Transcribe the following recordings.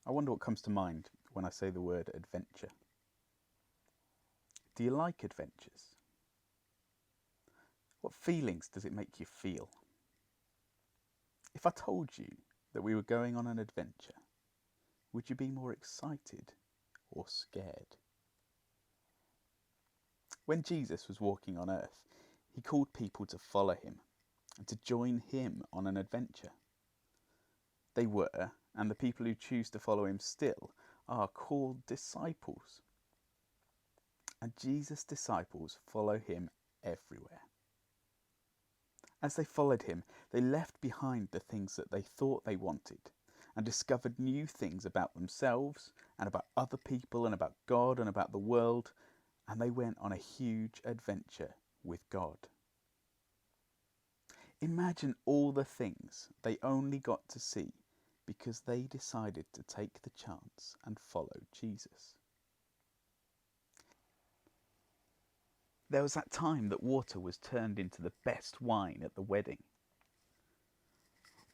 I wonder what comes to mind when I say the word adventure. Do you like adventures? What feelings does it make you feel? If I told you that we were going on an adventure, would you be more excited or scared? When Jesus was walking on earth, he called people to follow him and to join him on an adventure. They were, and the people who choose to follow him still, are called disciples. And Jesus' disciples follow him everywhere. As they followed him, they left behind the things that they thought they wanted and discovered new things about themselves and about other people and about God and about the world, and they went on a huge adventure with God. Imagine all the things they only got to see because they decided to take the chance and follow Jesus. There was that time that water was turned into the best wine at the wedding.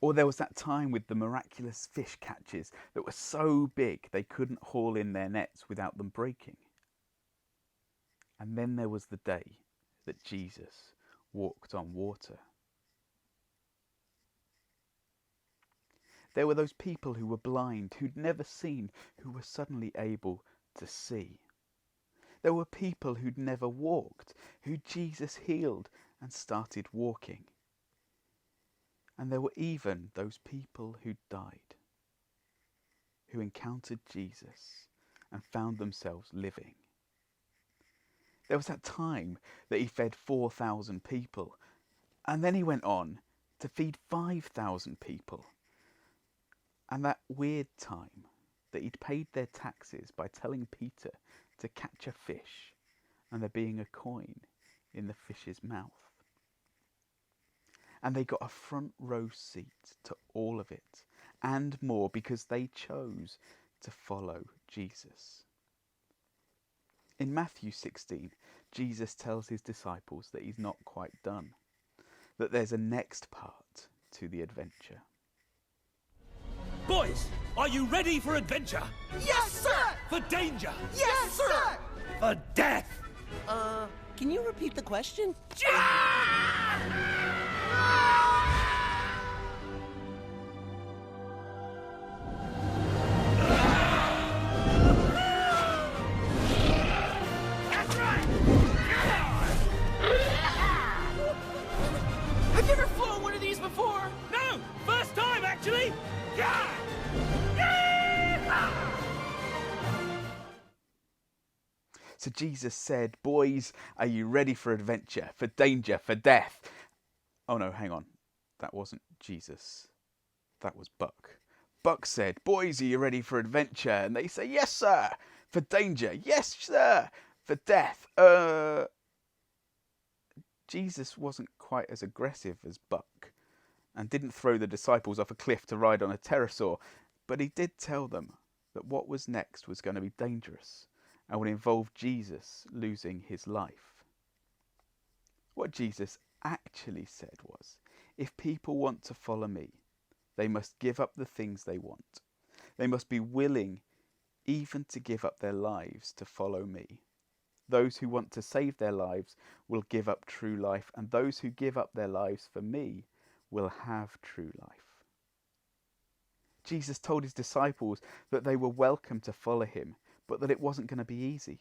Or there was that time with the miraculous fish catches that were so big they couldn't haul in their nets without them breaking. And then there was the day that Jesus walked on water. There were those people who were blind, who'd never seen, who were suddenly able to see. There were people who'd never walked, who Jesus healed and started walking. And there were even those people who died, who encountered Jesus and found themselves living. There was that time that he fed 4,000 people, and then he went on to feed 5,000 people. And that weird time that he'd paid their taxes by telling Peter to catch a fish and there being a coin in the fish's mouth. And they got a front row seat to all of it and more because they chose to follow Jesus. In Matthew 16, Jesus tells his disciples that he's not quite done, that there's a next part to the adventure. Boys, are you ready for adventure? Yes, sir! For danger? Yes, sir! For death? Can you repeat the question? That's right! I've never flown one of these before! No! First time, actually! Yeah! So Jesus said, boys, are you ready for adventure, for danger, for death? Oh no, hang on. That wasn't Jesus. That was Buck. Buck said, boys, are you ready for adventure? And they say, yes, sir. For danger, yes, sir. For death, Jesus wasn't quite as aggressive as Buck and didn't throw the disciples off a cliff to ride on a pterosaur, but he did tell them that what was next was going to be dangerous and would involve Jesus losing his life. What Jesus actually said was, if people want to follow me, they must give up the things they want. They must be willing even to give up their lives to follow me. Those who want to save their lives will give up true life, and those who give up their lives for me will have true life. Jesus told his disciples that they were welcome to follow him, but that it wasn't going to be easy.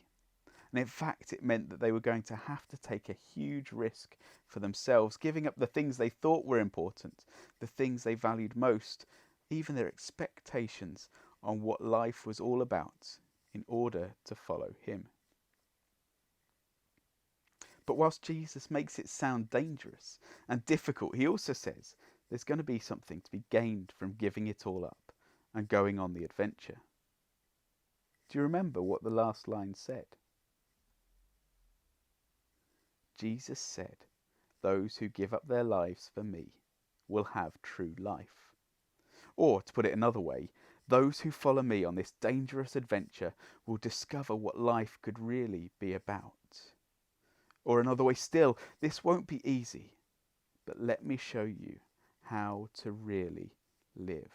And in fact, it meant that they were going to have to take a huge risk for themselves, giving up the things they thought were important, the things they valued most, even their expectations on what life was all about, in order to follow him. But whilst Jesus makes it sound dangerous and difficult, he also says there's going to be something to be gained from giving it all up and going on the adventure. Do you remember what the last line said? Jesus said, those who give up their lives for me will have true life. Or, to put it another way, those who follow me on this dangerous adventure will discover what life could really be about. Or another way still, this won't be easy, but let me show you how to really live.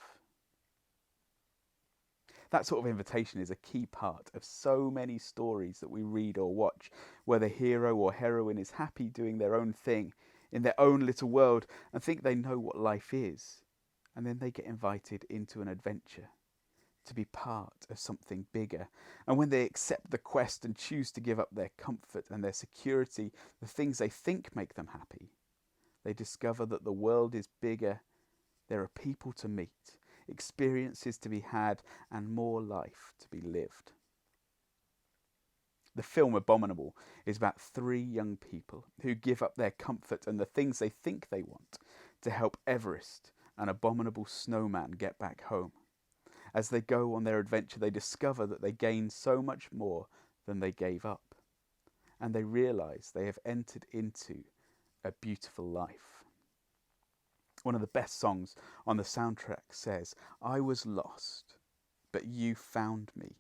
That sort of invitation is a key part of so many stories that we read or watch, where the hero or heroine is happy doing their own thing in their own little world and think they know what life is. And then they get invited into an adventure to be part of something bigger. And when they accept the quest and choose to give up their comfort and their security, the things they think make them happy, they discover that the world is bigger. There are people to meet, experiences to be had, and more life to be lived. The film Abominable is about 3 young people who give up their comfort and the things they think they want to help Everest, an abominable snowman, get back home. As they go on their adventure, they discover that they gain so much more than they gave up, and they realise they have entered into a beautiful life. One of the best songs on the soundtrack says, "I was lost, but you found me.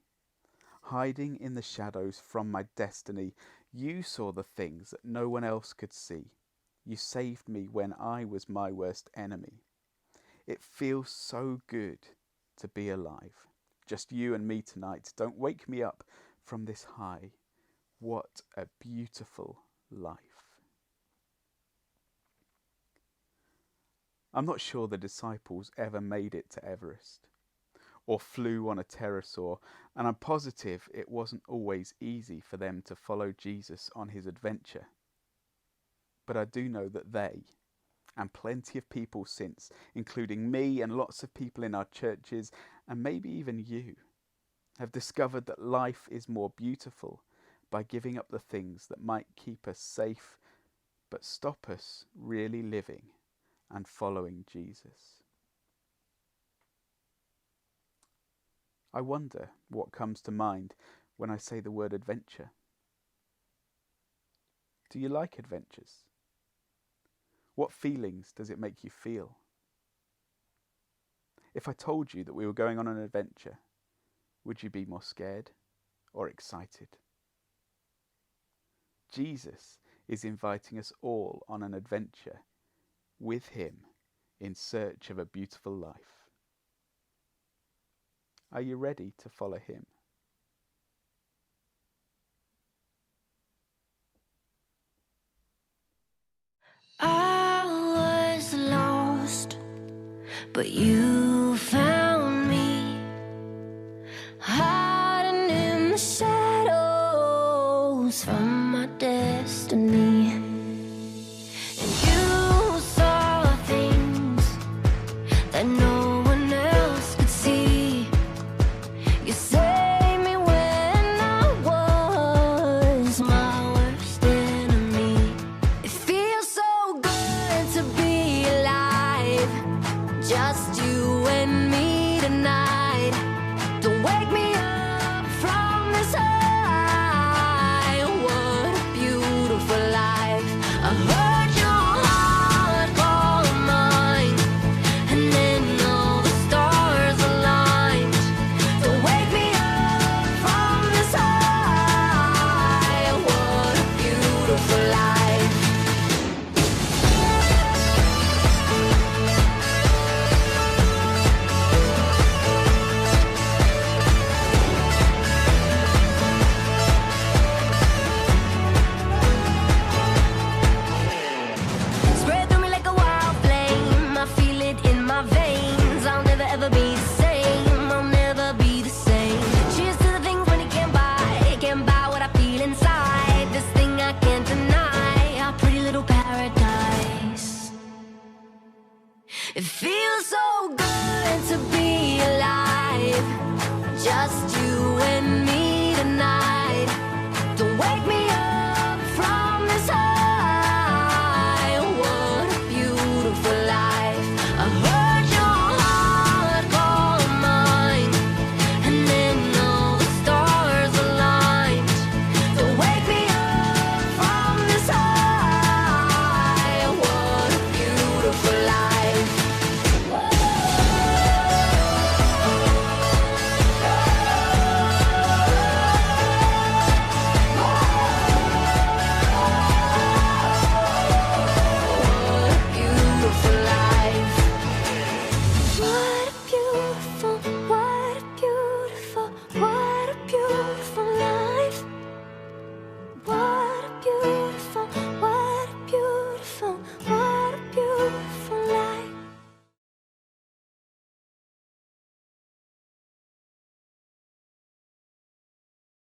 Hiding in the shadows from my destiny, you saw the things that no one else could see. You saved me when I was my worst enemy. It feels so good to be alive. Just you and me tonight. Don't wake me up from this high. What a beautiful life." I'm not sure the disciples ever made it to Everest or flew on a pterosaur, and I'm positive it wasn't always easy for them to follow Jesus on his adventure. But I do know that they, and plenty of people since, including me and lots of people in our churches, and maybe even you, have discovered that life is more beautiful by giving up the things that might keep us safe but stop us really living and following Jesus. I wonder what comes to mind when I say the word adventure. Do you like adventures? What feelings does it make you feel? If I told you that we were going on an adventure, would you be more scared or excited? Jesus is inviting us all on an adventure with him in search of a beautiful life. Are you ready to follow him? I was lost, but you found me.